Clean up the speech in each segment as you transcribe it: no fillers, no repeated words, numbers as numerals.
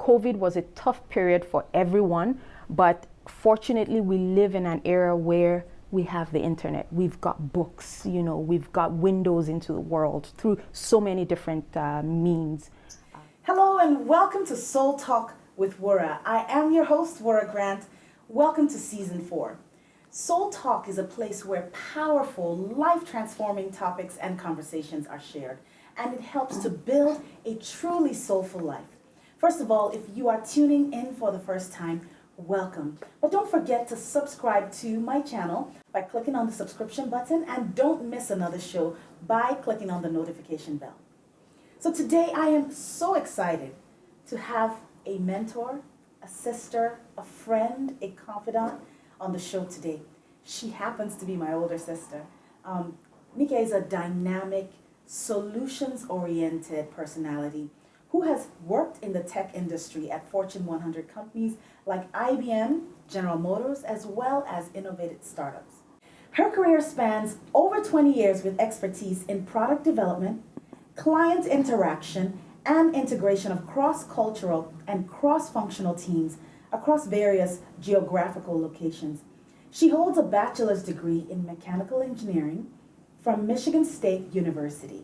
COVID was a tough period for everyone, but fortunately we live in an era where we have the internet. We've got books, we've got windows into the world through so many different means. Hello and welcome to Soul Talk with Wura. I am your host, Wura Grant. Welcome to Season 4. Soul Talk is a place where powerful, life-transforming topics and conversations are shared, and it helps to build a truly soulful life. First of all, if you are tuning in for the first time, welcome. But don't forget to subscribe to my channel by clicking on the subscription button, and don't miss another show by clicking on the notification bell. So today I am so excited to have a mentor, a sister, a friend, a confidant on the show today. She happens to be my older sister. Nika is a dynamic, solutions-oriented personality who has worked in the tech industry at Fortune 100 companies like IBM, General Motors, as well as innovative startups. Her career spans over 20 years with expertise in product development, client interaction, and integration of cross-cultural and cross-functional teams across various geographical locations. She holds a bachelor's degree in mechanical engineering from Michigan State University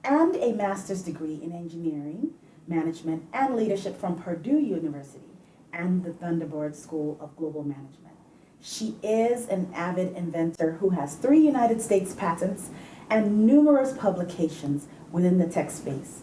and a master's degree in engineering, management, and leadership from Purdue University and the Thunderbird School of Global Management. She is an avid inventor who has 3 United States patents and numerous publications within the tech space.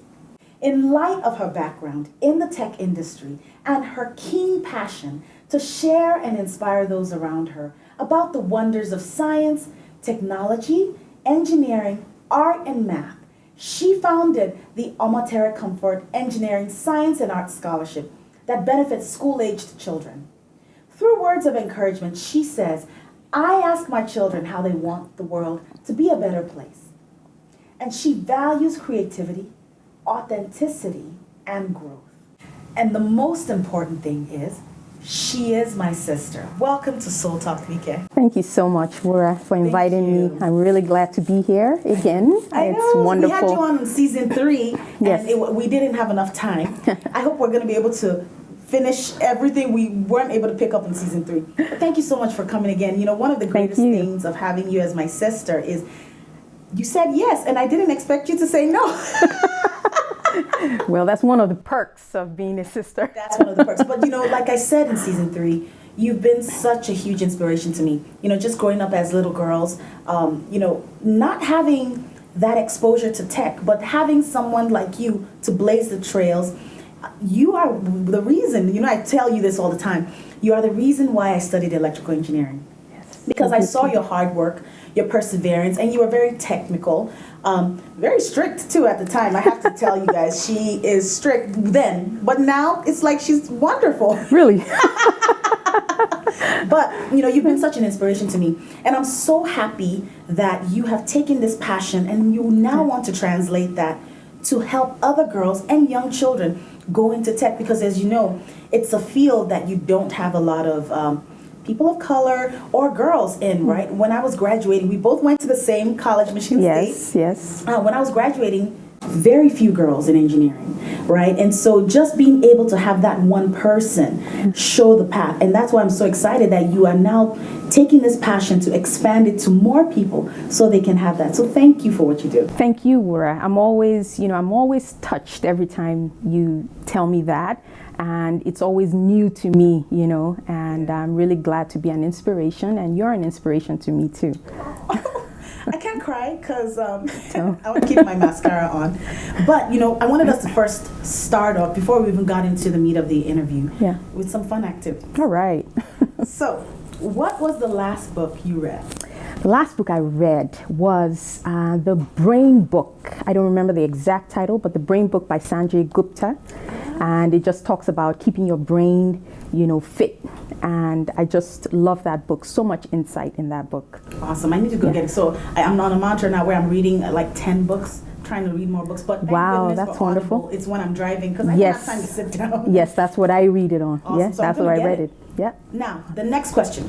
In light of her background in the tech industry and her keen passion to share and inspire those around her about the wonders of science, technology, engineering, art, and math, she founded the Omoterra Comfort Engineering Science and Arts Scholarship that benefits school-aged children. Through words of encouragement, she says, "I ask my children how they want the world to be a better place." And she values creativity, authenticity, and growth. And the most important thing is, she is my sister. Welcome to Soul Talk, Nika. Thank you so much, Wura, for inviting me. I'm really glad to be here again. I know. It's wonderful. We had you on Season 3, Yes. and we didn't have enough time. I hope we're going to be able to finish everything we weren't able to pick up in Season 3. But thank you so much for coming again. One of the greatest things of having you as my sister is you said yes, and I didn't expect you to say no. Well, that's one of the perks of being a sister. That's one of the perks. But, like I said in Season 3, you've been such a huge inspiration to me. Just growing up as little girls, not having that exposure to tech, but having someone like you to blaze the trails. You are the reason, I tell you this all the time, you are the reason why I studied electrical engineering. Yes. Because I saw your hard work, your perseverance, and you were very technical, very strict too at the time. I have to tell you guys, she is strict then, but now it's like she's wonderful. Really? But, you've been such an inspiration to me, and I'm so happy that you have taken this passion and you now want to translate that to help other girls and young children go into tech, because as you know, it's a field that you don't have a lot of people of color or girls in, right? When I was graduating, we both went to the same college, Michigan State. Yes. When I was graduating, very few girls in engineering, right? And so just being able to have that one person show the path, and that's why I'm so excited that you are now taking this passion to expand it to more people so they can have that. So thank you for what you do. Thank you, Wura. I'm always touched every time you tell me that. And it's always new to me, and I'm really glad to be an inspiration, and you're an inspiration to me too. I can't cry because I want to keep my mascara on. But, I wanted us to first start off, before we even got into the meat of the interview, with some fun activities. All right. So, what was the last book you read? The last book I read was The Brain Book. I don't remember the exact title, but The Brain Book by Sanjay Gupta. And it just talks about keeping your brain, fit. And I just love that book. So much insight in that book. Awesome. I need to go get it. So I'm on a mantra now where I'm reading like 10 books, trying to read more books. But wow, that's wonderful. Audible, it's when I'm driving because I don't have time to sit down. Yes, that's what I read it on. Awesome. Yes, So that's what I read it. Yeah. Now, the next question.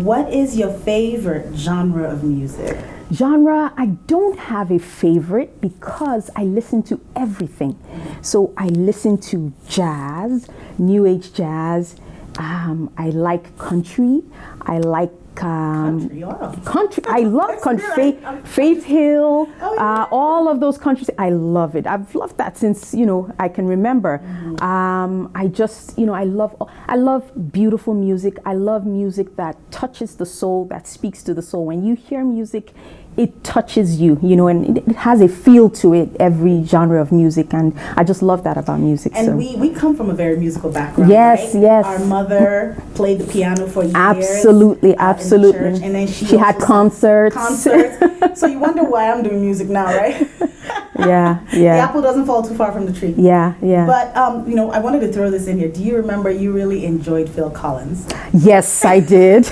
What is your favorite genre of music? Genre, I don't have a favorite because I listen to everything. So I listen to jazz, new age jazz. I like country. I like country. I love country. Faith Hill, all of those countries. I love it. I've loved that since I can remember. I just I love beautiful music. I love music that touches the soul, that speaks to the soul. When you hear music, it touches you, and it has a feel to it, every genre of music, and I just love that about music. And so. we come from a very musical background, yes, right? Yes. Our mother played the piano for years. Absolutely. In the church, and then she had concerts. So you wonder why I'm doing music now, right? Yeah. The apple doesn't fall too far from the tree. Yeah. But I wanted to throw this in here. Do you remember you really enjoyed Phil Collins? Yes, I did.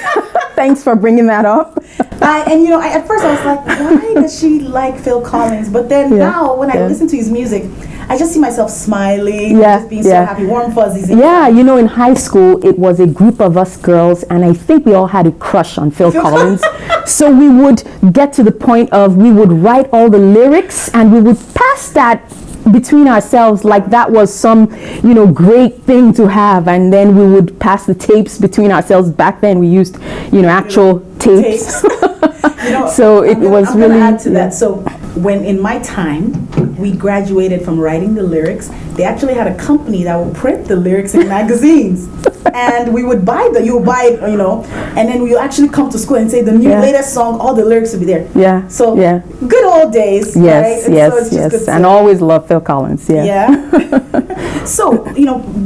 Thanks for bringing that up. At first I was like, why does she like Phil Collins? But then now when I listen to his music, I just see myself smiling, just being so happy, warm fuzzies. In high school, it was a group of us girls, and I think we all had a crush on Phil Collins. So we would get to the point of we would write all the lyrics, and we would pass that between ourselves like that was some great thing to have, and then we would pass the tapes between ourselves. Back then we used actual tapes. So I'm gonna add to that. So when in my time we graduated from writing the lyrics, they actually had a company that would print the lyrics in magazines. And we would buy you would buy it, and then we actually come to school and say the new latest song, all the lyrics would be there. Yeah. So good old days. Yes, right? yes. And always love Phil Collins. Yeah. So,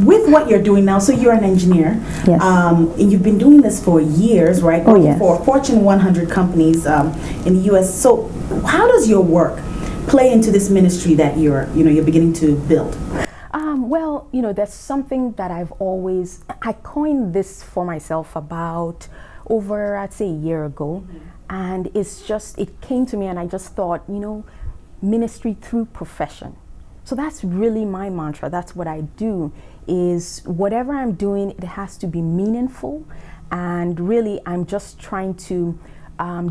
with what you're doing now, so you're an engineer. Yes. And you've been doing this for years, right? Oh, yes. For Fortune 100 companies in the U.S. So how does your work play into this ministry that you're beginning to build? Well, there's something that I coined this for myself about over, I'd say, a year ago. And it came to me and I just thought, ministry through profession. So that's really my mantra. That's what I do, is whatever I'm doing, it has to be meaningful. And really, I'm just trying to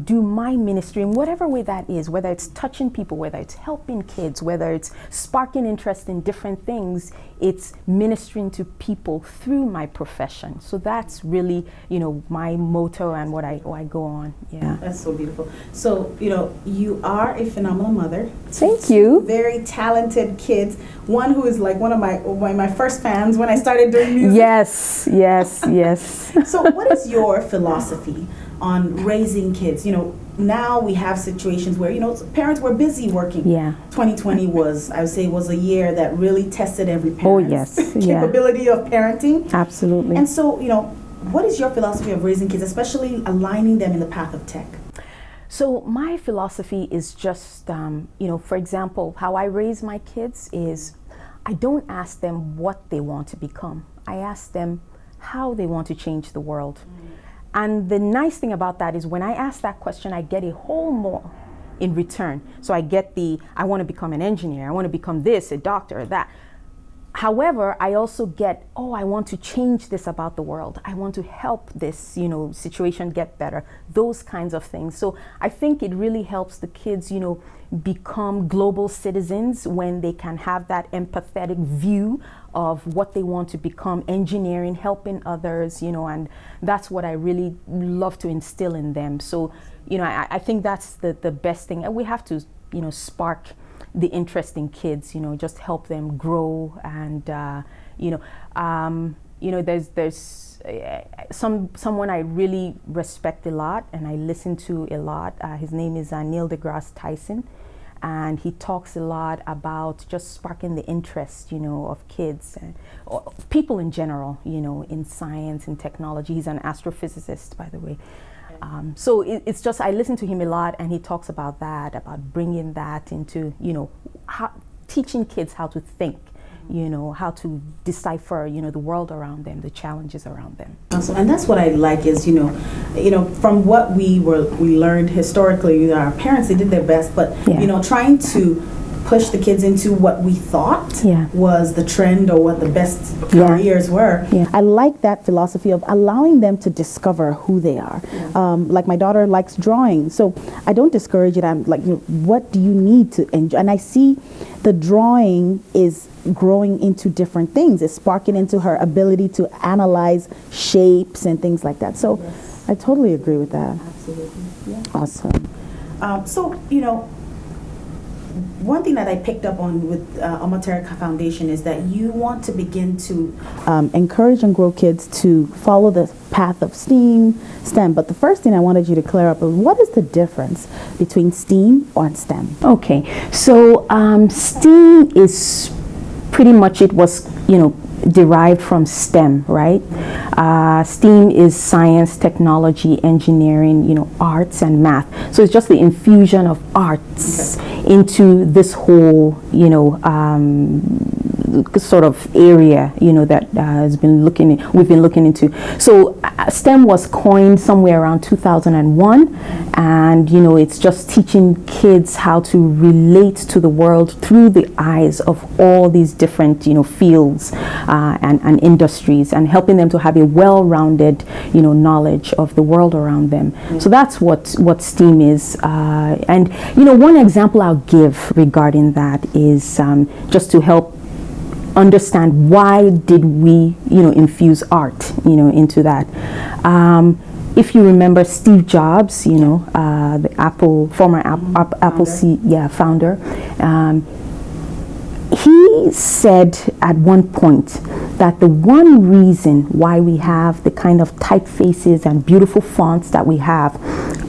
do my ministry in whatever way that is, whether it's touching people, whether it's helping kids, whether it's sparking interest in different things, it's ministering to people through my profession. So that's really, my motto and what I go on. Yeah. That's so beautiful. So, you are a phenomenal mother. Thank you. Very talented kids. One who is like one of my first fans when I started doing music. Yes. So what is your philosophy on raising kids? Now we have situations where, parents were busy working. Yeah. 2020 was a year that really tested every parent's capability of parenting. Absolutely. And so, what is your philosophy of raising kids, especially aligning them in the path of tech? So my philosophy is just, for example, how I raise my kids is I don't ask them what they want to become. I ask them how they want to change the world. And the nice thing about that is when I ask that question, I get a whole more in return. So I get I want to become an engineer, I want to become this, a doctor, that. However, I also get, I want to change this about the world. I want to help this, situation get better, those kinds of things. So I think it really helps the kids, become global citizens when they can have that empathetic view of what they want to become, engineering, helping others, and that's what I really love to instill in them. So, I think that's the best thing. And we have to, spark the interest in kids, just help them grow. And, there's someone I really respect a lot and I listen to a lot. His name is Neil deGrasse Tyson. And he talks a lot about just sparking the interest, of kids, or people in general, in science and technology. He's an astrophysicist, by the way. So it's just, I listen to him a lot, and he talks about that, about bringing that into, teaching kids how to think, how to decipher, the world around them, the challenges around them. Awesome. And that's what I like is, from what we learned historically, our parents, they did their best, but, trying to push the kids into what we thought Yeah. was the trend or what the best careers were. Yeah. I like that philosophy of allowing them to discover who they are. Like my daughter likes drawing, so I don't discourage it. I'm like, what do you need to enjoy? And I see the drawing is growing into different things. It's sparking into her ability to analyze shapes and things like that. So I totally agree with that. Absolutely. Yeah. Awesome. So, one thing that I picked up on with Omoterra Foundation is that you want to begin to Encourage and grow kids to follow the path of STEM. But the first thing I wanted you to clear up is, what is the difference between STEAM or STEM? Okay, so STEAM is pretty much, it was, derived from STEM, right? STEAM is science, technology, engineering, arts and math. So it's just the infusion of arts into this whole, sort of area, that we've been looking into. So STEM was coined somewhere around 2001, and it's just teaching kids how to relate to the world through the eyes of all these different, fields and industries, and helping them to have a well-rounded, knowledge of the world around them. So that's what STEAM is. And one example I'll give regarding that is just to help understand why did we infuse art into that. If you remember Steve Jobs, the former Apple founder, he said at one point that the one reason why we have the kind of typefaces and beautiful fonts that we have,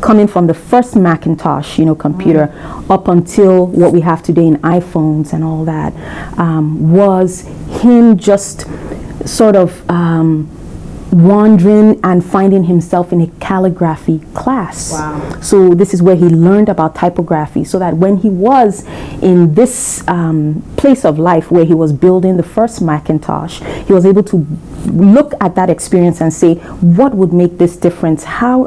coming from the first Macintosh, computer, up until what we have today in iPhones and all that, was him just sort of wandering and finding himself in a calligraphy class. Wow. So this is where he learned about typography, so that when he was in this place of life where he was building the first Macintosh, he was able to look at that experience and say, what would make this difference? How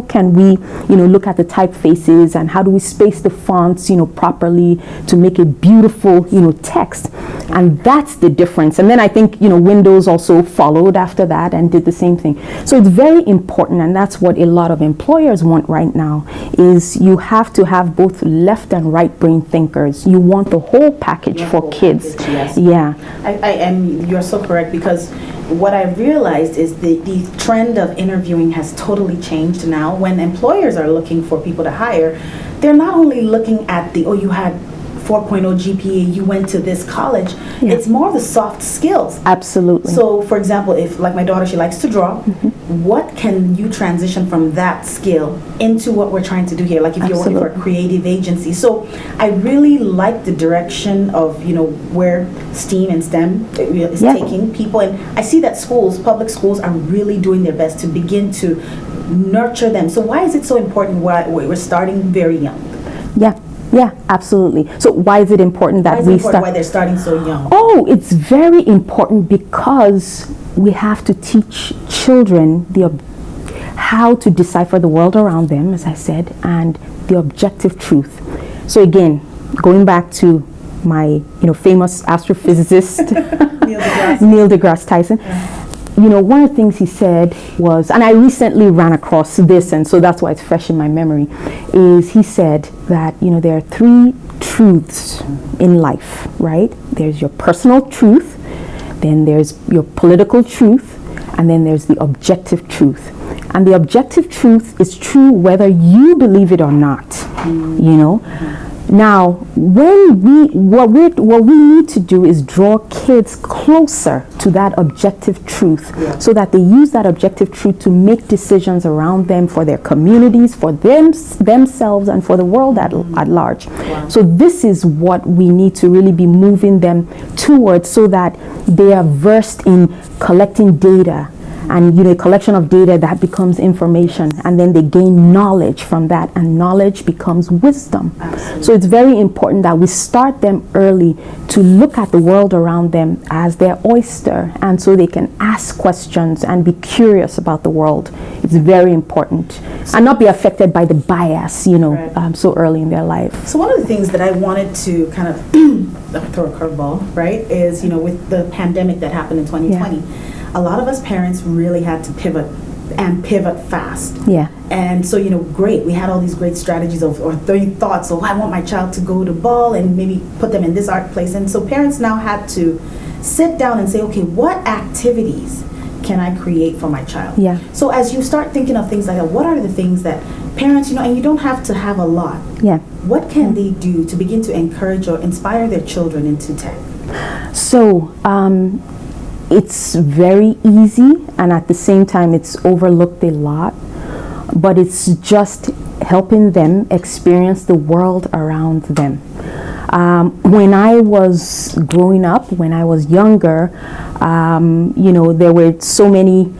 can we, look at the typefaces, and how do we space the fonts, properly to make a beautiful, text? And that's the difference. And then I think, Windows also followed after that and did the same thing. So it's very important, and that's what a lot of employers want right now, is you have to have both left and right brain thinkers. You want the whole package for kids. Yes. Yeah. And you're so correct, because what I realized is the trend of interviewing has totally changed now. When employers are looking for people to hire, they're not only looking at you had 4.0 GPA, you went to this college. Yeah. It's more the soft skills. Absolutely. So, for example, if like my daughter, she likes to draw, what can you transition from that skill into what we're trying to do here? Like if you're working for a creative agency. So I really like the direction of, where STEAM and STEM is taking people. And I see that public schools are really doing their best to begin to nurture them. So why is it so important why we're starting very young? Yeah, absolutely. So why is it important that why they're starting so young? Oh, it's very important because we have to teach children how to decipher the world around them, as I said, and the objective truth. So again, going back to my famous astrophysicist Neil deGrasse Tyson. One of the things he said was, and I recently ran across this, and so that's why it's fresh in my memory, is he said that, there are three truths in life, right? There's your personal truth, then there's your political truth, and then there's the objective truth. And the objective truth is true whether you believe it or not, Now, what we need to do is draw kids closer to that objective truth, so that they use that objective truth to make decisions around them, for their communities, for themselves, and for the world at large. Wow. So this is what we need to really be moving them towards, so that they are versed in collecting data, and a collection of data that becomes information, and then they gain knowledge from that, and knowledge becomes wisdom. Absolutely. So it's very important that we start them early to look at the world around them as their oyster, and so they can ask questions and be curious about the world It's very important. And not be affected by the bias, Right. so early in their life. So one of the things that I wanted to kind of throw a curveball, right, is, with the pandemic that happened in 2020, a lot of us parents really had to pivot and pivot fast. Yeah. And so, great, we had all these great strategies or thoughts, so I want my child to go to ball and maybe put them in this art place. And so parents now had to sit down and say, okay, what activities can I create for my child? Yeah. So as you start thinking of things like that, what are the things that parents, and you don't have to have a lot. Yeah. What can they do to begin to encourage or inspire their children into tech? So, it's very easy, and at the same time it's overlooked a lot, but it's just helping them experience the world around them. When I was growing up, when I was younger, there were so many,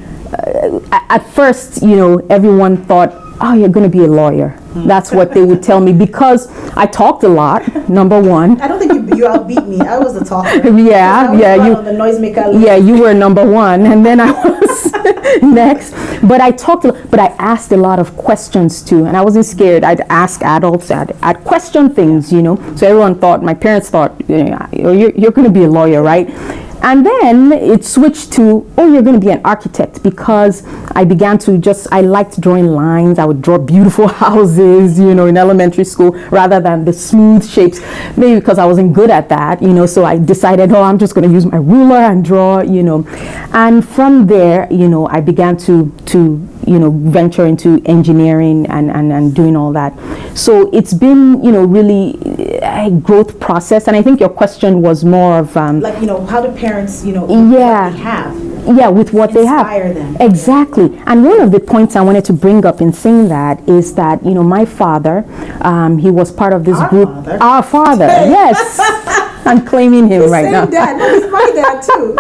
at first, everyone thought, oh, you're going to be a lawyer. That's what they would tell me, because I talked a lot, number one. I don't think you outbeat me. I was the talker. Yeah, you on the noisemaker list. Yeah, you were number one, and then I was next. But I asked a lot of questions too, and I wasn't scared. I'd ask adults, I'd question things, So everyone thought, my parents thought, you're going to be a lawyer, right? And then it switched to, oh, you're going to be an architect, because I began to I liked drawing lines. I would draw beautiful houses, in elementary school, rather than the smooth shapes, maybe because I wasn't good at that, so I decided, I'm just going to use my ruler and draw, And from there, I began to venture into engineering and doing all that. So it's been, really a growth process. And I think your question was more of how do parents, what yeah, they have, with what they have, inspire them. Exactly. And one of the points I wanted to bring up in saying that is that my father, he was part of this group. Father? Our father, yes. I'm claiming him right now. Dad. No, he's my dad too.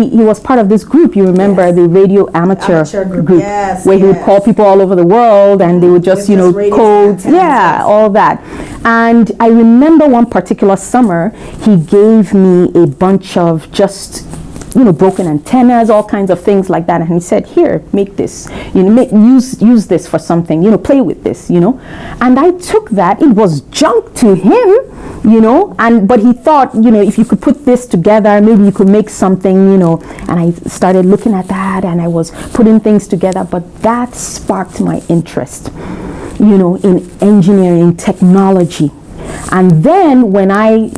He was part of this group. You remember the radio amateur group, yes, where he would call people all over the world, and they would just codes, all that. And I remember one particular summer, he gave me a bunch of just broken antennas, all kinds of things like that, and he said, here, make this, use this for something, play with this, and I took that. It was junk to him, but he thought, if you could put this together, maybe you could make something, and I started looking at that, and I was putting things together. But that sparked my interest, in engineering, technology. And then when I,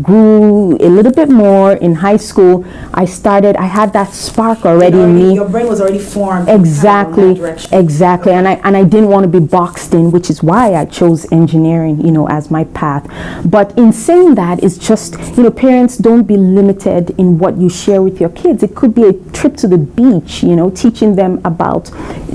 grew a little bit more in high school, I had that spark already in me. Your brain was already formed. Exactly, exactly. Okay. And I didn't want to be boxed in, which is why I chose engineering, as my path. But in saying that, it's just, parents, don't be limited in what you share with your kids. It could be a trip to the beach, teaching them about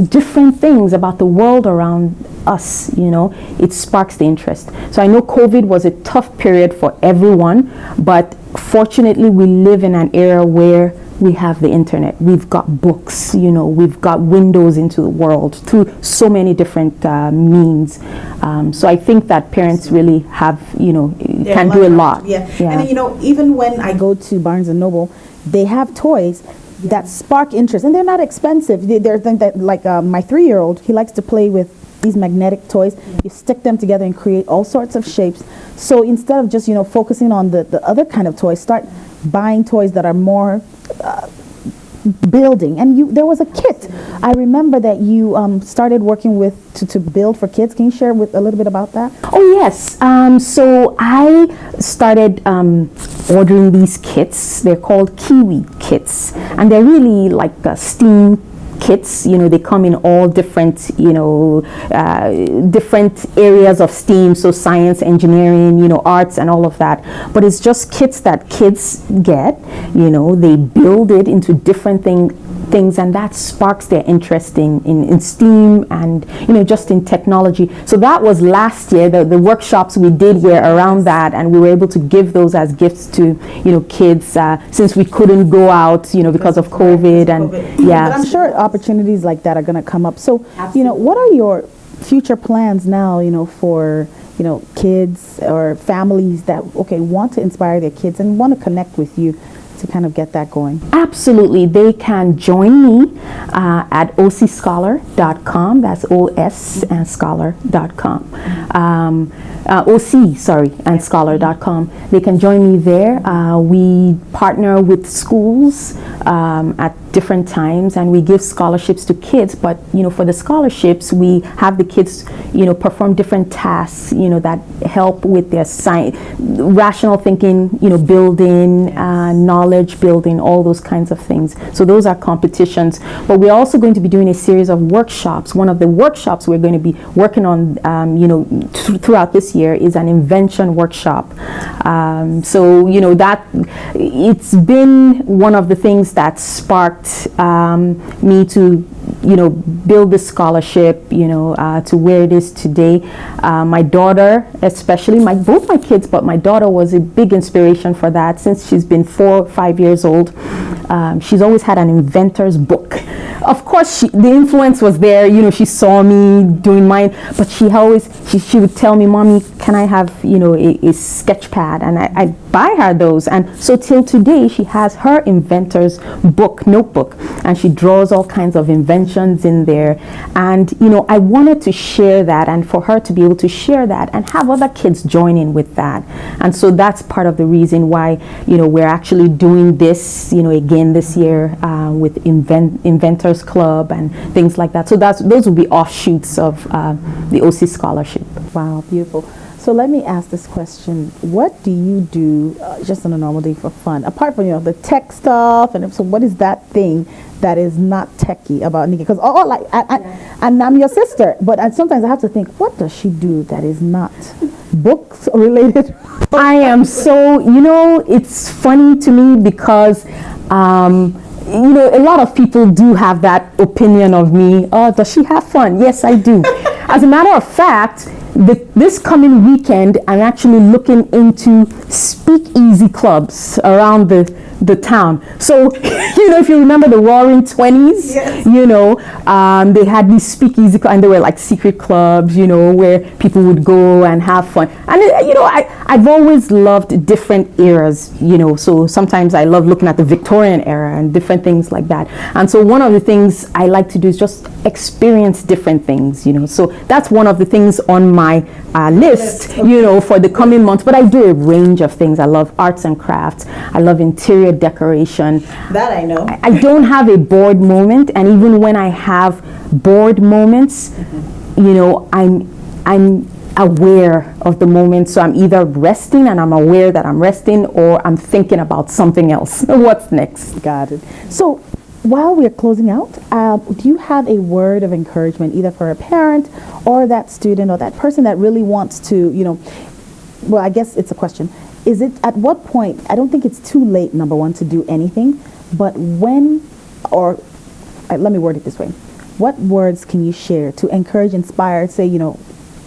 different things about the world around us, it sparks the interest. So I know COVID was a tough period for everyone, but fortunately we live in an era where we have the internet. We've got books, we've got windows into the world through so many different means. So I think that parents really have, can do a lot. Yeah. And even when I go To Barnes and Noble, they have toys that spark interest, and they're not expensive. They're things that, like my 3-year-old, he likes to play with these magnetic toys. You stick them together and create all sorts of shapes. So instead of just focusing on the other kind of toys, start buying toys that are more building. And there was a kit. I remember that you started working with to build for kids. Can you share a little bit about that? Oh yes. So I started ordering these kits. They're called Kiwi kits, and they're really like STEAM kits. They come in all different different areas of STEAM, so science, engineering, arts, and all of that. But it's just kits that kids get. They build it into different things, and that sparks their interest in STEAM and just in technology. So that was last year. The workshops we did were around that, and we were able to give those as gifts to kids since we couldn't go out because of COVID. And yeah, but I'm sure opportunities like that are going to come up. So what are your future plans now for kids or families that want to inspire their kids and want to connect with you? to kind of get that going? Absolutely. They can join me at OCScholar.com. That's OS and scholar.com. and scholar.com. They can join me there. We partner with schools at different times, and we give scholarships to kids. But for the scholarships, we have the kids perform different tasks that help with their science, rational thinking, building, knowledge building, all those kinds of things. So those are competitions. But we're also going to be doing a series of workshops. One of the workshops we're going to be working on throughout this year is an invention workshop. That it's been one of the things that sparked me to build this scholarship to where it is today. My daughter, especially, both my kids, but my daughter was a big inspiration for that. Since she's been 4 or 5 years old, she's always had an inventor's book. Of course, the influence was there. She saw me doing mine, but she would tell me, "Mommy, can I have a sketch pad?" And I buy her those. And so till today, she has her inventor's notebook, and she draws all kinds of inventions in there. And I wanted to share that, and for her to be able to share that and have other kids join in with that. And so that's part of the reason why we're actually doing this again this year with Inventors Club and things like that. So those will be offshoots of the OC Scholarship. Wow, beautiful. So let me ask this question. What do you do just on a normal day for fun? Apart from, the tech stuff, and so what is that thing that is not techie about Nikki? Because and I'm your sister, but sometimes I have to think, what does she do that is not books related? I am so, it's funny to me because a lot of people do have that opinion of me. Oh, does she have fun? Yes, I do. As a matter of fact, this coming weekend, I'm actually looking into speakeasy clubs around the town. So, if you remember the Roaring 20s, yes. They had these speakeasy clubs, and they were like secret clubs, where people would go and have fun. And, I've always loved different eras, so sometimes I love looking at the Victorian era and different things like that. And so one of the things I like to do is just experience different things, So that's one of the things on my list, for the coming months. But I do a range of things. I love arts and crafts. I love interior decoration. That I know. I don't have a bored moment, and even when I have bored moments, I'm aware of the moment. So I'm either resting and I'm aware that I'm resting, or I'm thinking about something else. What's next? Got it. So while we're closing out, do you have a word of encouragement either for a parent or that student or that person that really wants to, well, I guess it's a question. Is it at what point, I don't think it's too late, number one, to do anything, but when, or let me word it this way. What words can you share to encourage, inspire, say,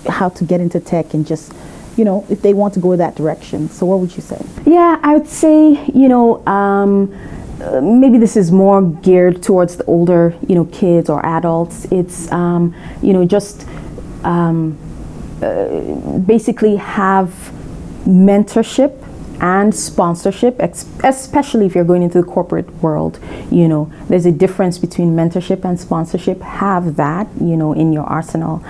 how to get into tech and just, if they want to go that direction? So what would you say? Yeah, I would say, maybe this is more geared towards the older, kids or adults. It's, just basically have mentorship and sponsorship, especially if you're going into the corporate world. There's a difference between mentorship and sponsorship. Have that, in your arsenal.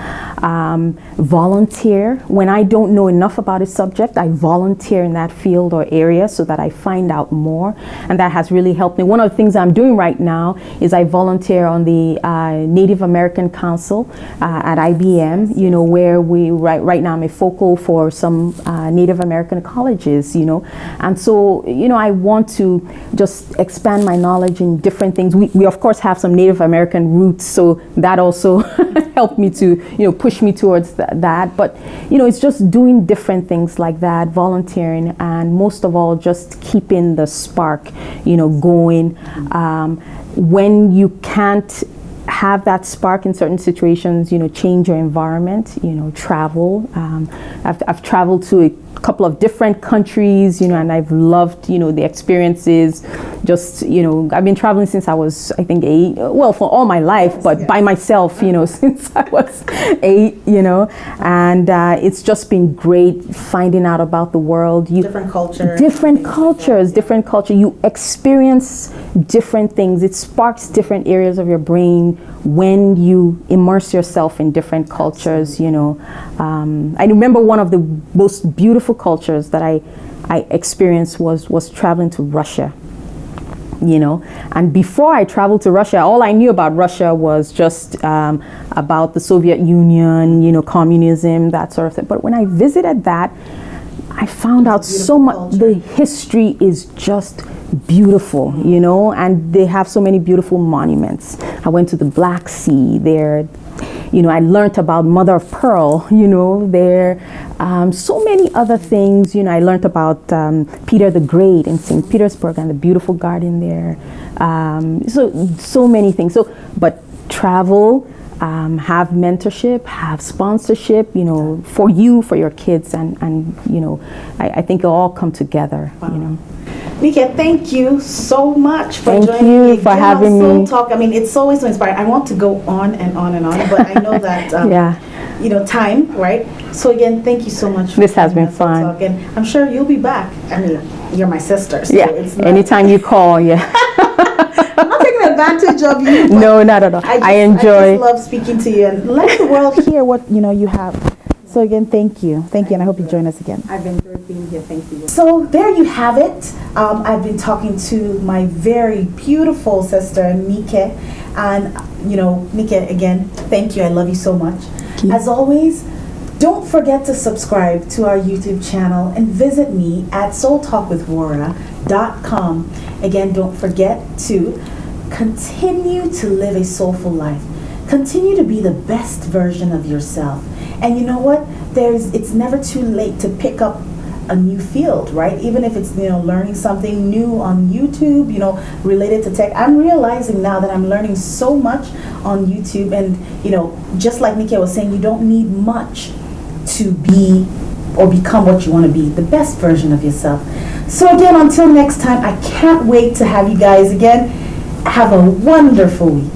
Volunteer. When I don't know enough about a subject, I volunteer in that field or area so that I find out more, and that has really helped me. One of the things I'm doing right now is I volunteer on the Native American Council at IBM, where we right now I'm a focal for some Native American colleges, and so I want to just expand my knowledge in different things. We of course have some Native American roots, so that also helped me to push me towards that. But it's just doing different things like that, volunteering, and most of all just keeping the spark going. When you can't have that spark in certain situations, change your environment, travel. I've traveled to a couple of different countries, and I've loved, the experiences, just, I've been traveling since I was, I think, 8, well, for all my life, but by myself, since I was 8, and it's just been great finding out about the world. Different culture. Different culture. You experience different things. It sparks different areas of your brain when you immerse yourself in different cultures, I remember one of the most beautiful cultures that I experienced was traveling to Russia, and before I traveled to Russia, all I knew about Russia was just about the Soviet Union, communism, that sort of thing. But when I visited that, I found out so much. Culture. The history is just beautiful, and they have so many beautiful monuments. I went to the Black Sea there. I learned about Mother of Pearl, there. So many other things, I learned about Peter the Great in St. Petersburg and the beautiful garden there. So many things. But travel, have mentorship, have sponsorship, for you, for your kids, and I think it'll all come together, Nika, thank you so much for Thank joining you me for again having on me. Soultalk. I mean, it's always so inspiring. I want to go on and on and on, but I know that time, right? So again, thank you so much. This has been on fun. Soultalk, and I'm sure you'll be back. I mean, you're my sister, so it's not, anytime you call, yeah. I'm not taking advantage of you. But No, not at all. I enjoy. I just love speaking to you and let the world Hear what you have. So again, thank you, and I hope you join us again. I've enjoyed being here. Thank you. So there you have it. I've been talking to my very beautiful sister, Nike. And, Nike, again, thank you. I love you so much. As always, don't forget to subscribe to our YouTube channel and visit me at soultalkwithwura.com. Again, don't forget to continue to live a soulful life. Continue to be the best version of yourself. And you know what? It's never too late to pick up a new field, right? Even if it's, learning something new on YouTube, related to tech. I'm realizing now that I'm learning so much on YouTube, and, just like Nikki was saying, you don't need much to be or become what you want to be, the best version of yourself. So again, until next time, I can't wait to have you guys again. Have a wonderful week.